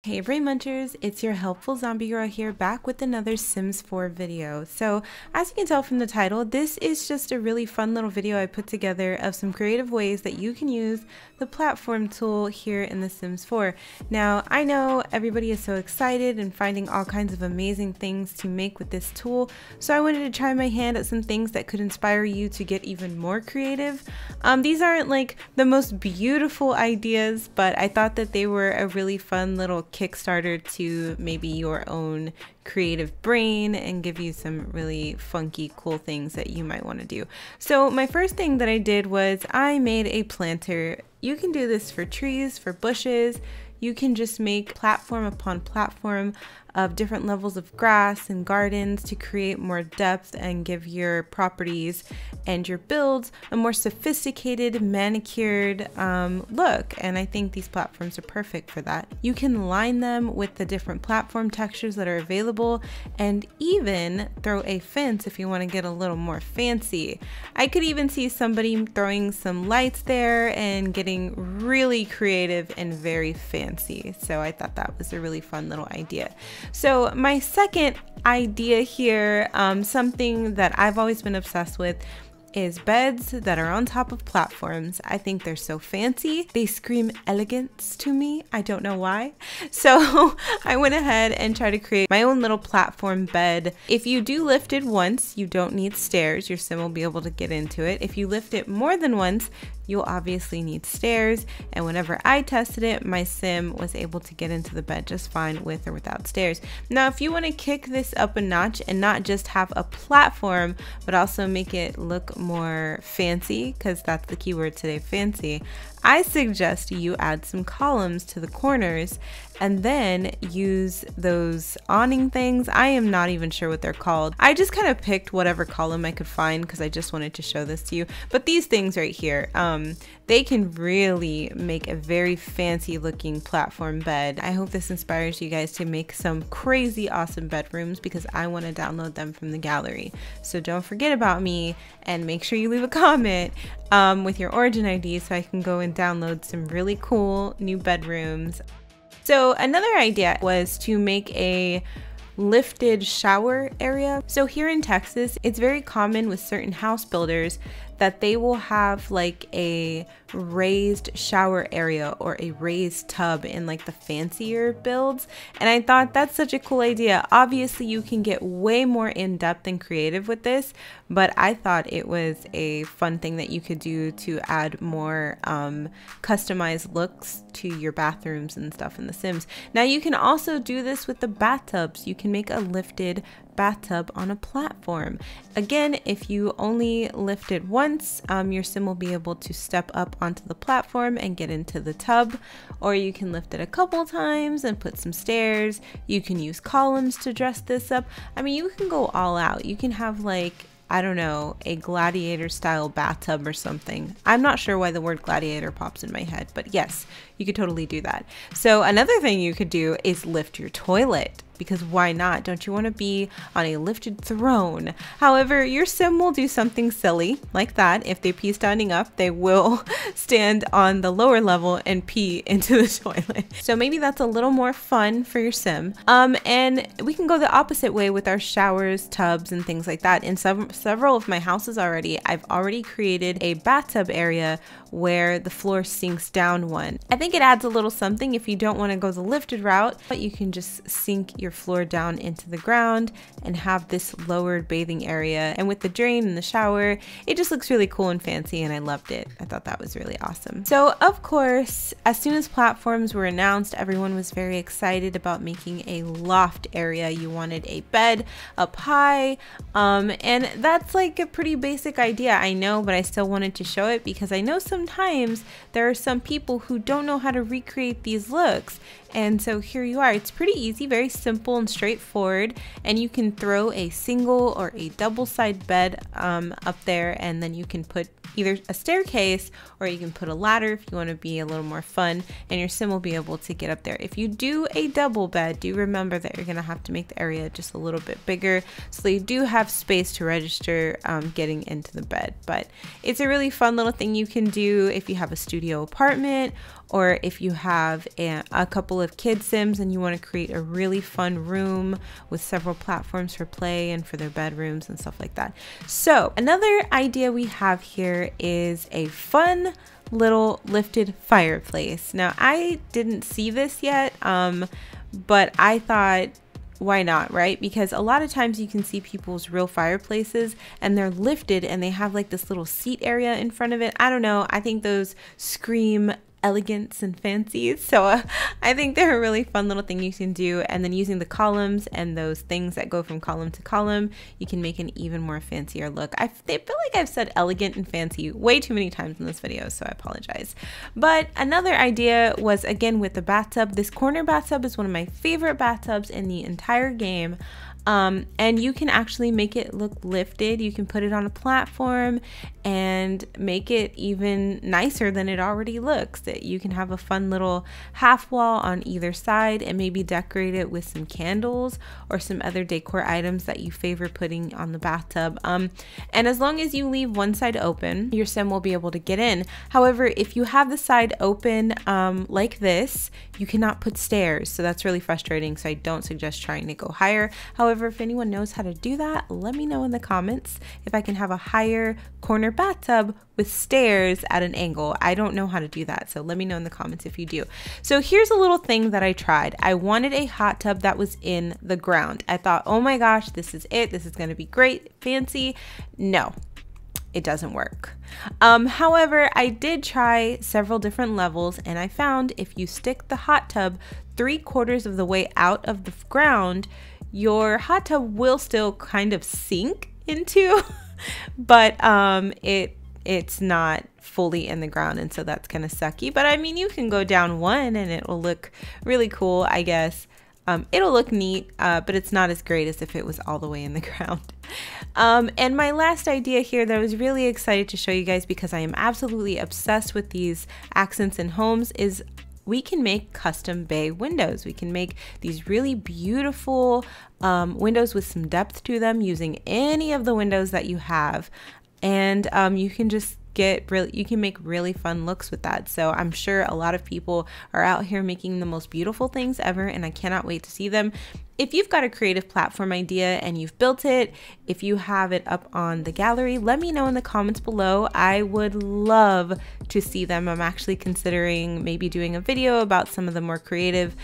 Hey Brain Munchers, it's your helpful zombie girl here, back with another Sims 4 video. So as you can tell from the title, this is just a really fun little video I put together of some creative ways that you can use the platform tool here in The Sims 4. Now I know everybody is so excited and finding all kinds of amazing things to make with this tool, so I wanted to try my hand at some things that could inspire you to get even more creative. These aren't like the most beautiful ideas, but I thought that they were a really fun little Kickstarter to maybe your own creative brain and give you some really funky, cool things that you might want to do. So my first thing that I did was I made a planter. You can do this for trees, for bushes. You can just make platform upon platform of different levels of grass and gardens to create more depth and give your properties and your builds a more sophisticated, manicured look. And I think these platforms are perfect for that. You can line them with the different platform textures that are available and even throw a fence if you want to get a little more fancy. I could even see somebody throwing some lights there and getting really creative and very fancy. So I thought that was a really fun little idea. So my second idea here, something that I've always been obsessed with, is beds that are on top of platforms. I think they're so fancy. They scream elegance to me. I don't know why. So I went ahead and tried to create my own little platform bed. If you do lift it once, you don't need stairs. Your sim will be able to get into it. If you lift it more than once, you'll obviously need stairs. And whenever I tested it, my sim was able to get into the bed just fine with or without stairs. Now, if you want to kick this up a notch and not just have a platform, but also make it look more fancy, because that's the keyword today, fancy, I suggest you add some columns to the corners and then use those awning things. I am not even sure what they're called. I just kind of picked whatever column I could find because I just wanted to show this to you. But these things right here, they can really make a very fancy looking platform bed. I hope this inspires you guys to make some crazy awesome bedrooms because I want to download them from the gallery. So don't forget about me and make sure you leave a comment with your origin ID so I can go and download some really cool new bedrooms. So another idea was to make a lifted shower area. So here in Texas, it's very common with certain house builders that they will have like a raised shower area or a raised tub in like the fancier builds. And I thought that's such a cool idea. Obviously you can get way more in depth and creative with this, but I thought it was a fun thing that you could do to add more customized looks to your bathrooms and stuff in The Sims. Now you can also do this with the bathtubs. You can make a lifted bathtub on a platform. Again, if you only lift it once, your sim will be able to step up onto the platform and get into the tub, or you can lift it a couple times and put some stairs. You can use columns to dress this up. I mean, you can go all out. You can have like, I don't know, a gladiator style bathtub or something. I'm not sure why the word gladiator pops in my head, but yes, you could totally do that. So another thing you could do is lift your toilet, because why not? Don't you want to be on a lifted throne? However, your sim will do something silly like that. If they pee standing up, they will stand on the lower level and pee into the toilet. So maybe that's a little more fun for your sim. And we can go the opposite way with our showers, tubs, and things like that. In several of my houses already, I've already created a bathtub area where the floor sinks down one. I think it adds a little something if you don't want to go the lifted route, but you can just sink your floor down into the ground and have this lowered bathing area. And with the drain and the shower, it just looks really cool and fancy, and I loved it. I thought that was really awesome. So of course, as soon as platforms were announced, everyone was very excited about making a loft area. You wanted a bed up high, and that's like a pretty basic idea, I know, but I still wanted to show it because I know sometimes there are some people who don't know how to recreate these looks. And so here you are. It's pretty easy, very simple and straightforward, and you can throw a single or a double side bed up there, and then you can put either a staircase or you can put a ladder if you want to be a little more fun, and your sim will be able to get up there. If you do a double bed, do remember that you're going to have to make the area just a little bit bigger so you do have space to register getting into the bed. But it's a really fun little thing you can do if you have a studio apartment or if you have a couple of kid sims and you want to create a really fun room with several platforms for play and for their bedrooms and stuff like that. So another idea we have here is a fun little lifted fireplace. Now I didn't see this yet, but I thought, why not, right? Because a lot of times you can see people's real fireplaces and they're lifted and they have like this little seat area in front of it. I don't know, I think those scream elegance and fancy, so I think they're a really fun little thing you can do. And then using the columns and those things that go from column to column, you can make an even more fancier look. I feel like I've said elegant and fancy way too many times in this video, so I apologize. But another idea was, again, with the bathtub. This corner bathtub is one of my favorite bathtubs in the entire game. And you can actually make it look lifted. You can put it on a platform and make it even nicer than it already looks. That you can have a fun little half wall on either side and maybe decorate it with some candles or some other decor items that you favor putting on the bathtub. And as long as you leave one side open, your sim will be able to get in. However, if you have the side open like this, you cannot put stairs. So that's really frustrating. So I don't suggest trying to go higher. However, if anyone knows how to do that, let me know in the comments if I can have a higher corner bathtub with stairs at an angle. I don't know how to do that, so let me know in the comments if you do. So here's a little thing that I tried. I wanted a hot tub that was in the ground. I thought, oh my gosh, this is it. This is going to be great, fancy. No, it doesn't work. However, I did try several different levels, and I found if you stick the hot tub 3/4 of the way out of the ground, your hot tub will still kind of sink into, but it's not fully in the ground, and so that's kind of sucky. But I mean, you can go down one and it will look really cool, I guess. It'll look neat, but it's not as great as if it was all the way in the ground. And my last idea here that I was really excited to show you guys, because I am absolutely obsessed with these accents in homes, is we can make custom bay windows. We can make these really beautiful windows with some depth to them using any of the windows that you have. And you can just you can make really fun looks with that. So I'm sure a lot of people are out here making the most beautiful things ever, and I cannot wait to see them. If you've got a creative platform idea and you've built it, if you have it up on the gallery, let me know in the comments below. I would love to see them. I'm actually considering maybe doing a video about some of the more creative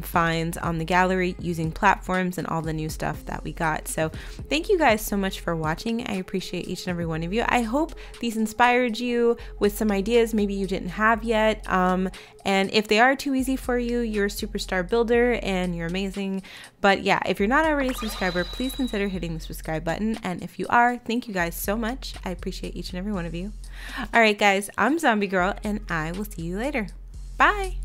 finds on the gallery using platforms and all the new stuff that we got. So thank you guys so much for watching. I appreciate each and every one of you. I hope these inspired you with some ideas maybe you didn't have yet. And if they are too easy for you, you're a superstar builder and you're amazing. But yeah, if you're not already a subscriber, please consider hitting the subscribe button. And if you are, thank you guys so much. I appreciate each and every one of you. All right, guys, I'm Zombie Girl, and I will see you later. Bye.